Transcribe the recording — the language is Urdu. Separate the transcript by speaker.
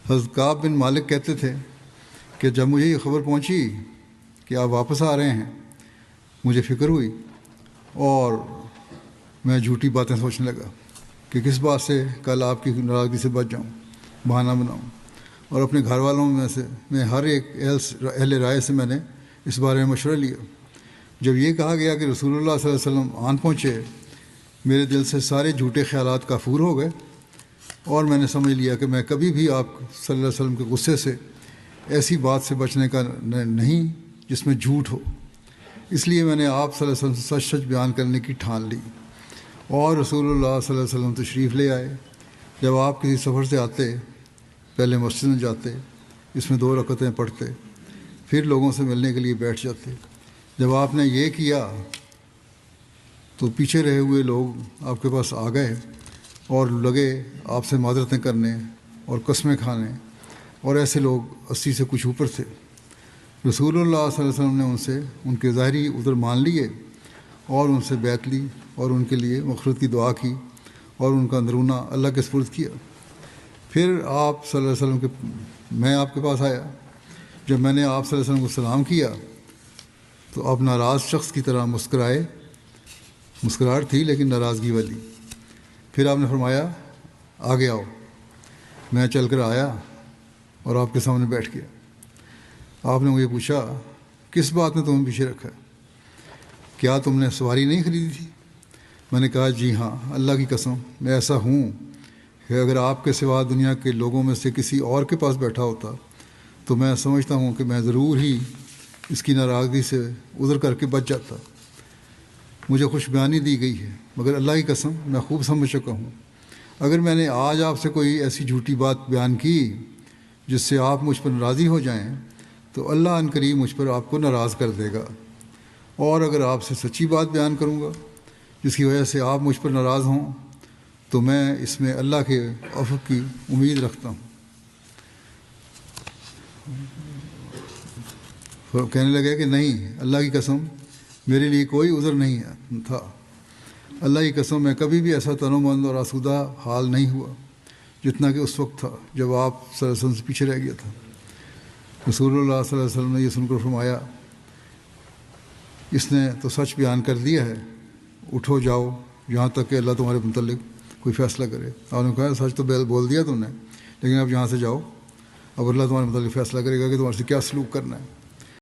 Speaker 1: حضرت کعب بن مالک کہتے تھے کہ جب مجھے یہ خبر پہنچی کہ آپ واپس آ رہے ہیں مجھے فکر ہوئی اور میں جھوٹی باتیں سوچنے لگا کہ کس بات سے کل آپ کی ناراضگی سے بچ جاؤں، بہانہ بناؤں. اور اپنے گھر والوں میں ہر ایک اہل رائے سے میں نے اس بارے میں مشورہ لیا. جب یہ کہا گیا کہ رسول اللہ صلی اللہ علیہ وسلم آن پہنچے میرے دل سے سارے جھوٹے خیالات کافور ہو گئے اور میں نے سمجھ لیا کہ میں کبھی بھی آپ صلی اللہ علیہ وسلم کے غصے سے ایسی بات سے بچنے کا نہیں جس میں جھوٹ ہو. اس لیے میں نے آپ صلی اللہ علیہ وسلم سے سچ سچ بیان کرنے کی ٹھان لی اور رسول اللہ صلی اللہ علیہ وسلم تشریف لے آئے. جب آپ کسی سفر سے آتے پہلے مسجد میں جاتے، اس میں 2 رکعتیں پڑھتے، پھر لوگوں سے ملنے کے لیے بیٹھ جاتے. جب آپ نے یہ کیا تو پیچھے رہے ہوئے لوگ آپ کے پاس آ گئے اور لگے آپ سے معذرتیں کرنے اور قسمیں کھانے، اور ایسے لوگ 80 سے کچھ اوپر تھے. رسول اللہ صلی اللہ علیہ وسلم نے ان سے ان کے ظاہری عذر مان لیے اور ان سے بیعت لی اور ان کے لیے مغفرت کی دعا کی اور ان کا اندرونہ اللہ کے سپرد کیا. پھر آپ صلی اللہ علیہ وسلم میں آپ کے پاس آیا. جب میں نے آپ صلی اللہ علیہ وسلم کو سلام کیا تو آپ ناراض شخص کی طرح مسکرائے. مسکراہٹ تھی لیکن ناراضگی والی. پھر آپ نے فرمایا آگے آؤ. میں چل کر آیا اور آپ کے سامنے بیٹھ گیا. آپ نے مجھے پوچھا کس بات نے تمہیں پیچھے رکھا ہے؟ کیا تم نے سواری نہیں خریدی تھی؟ میں نے کہا جی ہاں، اللہ کی قسم میں ایسا ہوں کہ اگر آپ کے سوا دنیا کے لوگوں میں سے کسی اور کے پاس بیٹھا ہوتا تو میں سمجھتا ہوں کہ میں ضرور ہی اس کی ناراضگی سے عذر کر کے بچ جاتا. مجھے خوش بیانی دی گئی ہے مگر اللہ کی قسم میں خوب سمجھ چکا ہوں اگر میں نے آج آپ سے کوئی ایسی جھوٹی بات بیان کی جس سے آپ مجھ پر ناراضی ہو جائیں تو اللہ ان قریب مجھ پر آپ کو ناراض کر دے گا. اور اگر آپ سے سچی بات بیان کروں گا جس کی وجہ سے آپ مجھ پر ناراض ہوں تو میں اس میں اللہ کے عفو کی امید رکھتا ہوں. کہنے لگے کہ نہیں، اللہ کی قسم میرے لیے کوئی عذر نہیں تھا. اللہ کی قسم میں کبھی بھی ایسا تنومند اور آسودہ حال نہیں ہوا جتنا کہ اس وقت تھا جب آپ صلی اللہ علیہ وسلم سے پیچھے رہ گیا تھا. رسول اللہ صلی اللہ علیہ وسلم نے یہ سن کر فرمایا اس نے تو سچ بیان کر دیا ہے، اٹھو جاؤ یہاں تک کہ اللہ تمہارے متعلق کوئی فیصلہ کرے. آپ نے کہا سچ تو بول دیا تم نے، لیکن اب یہاں سے جاؤ، اب اللہ تمہارے متعلق فیصلہ کرے گا کہ تمہارے سے کیا سلوک کرنا ہے.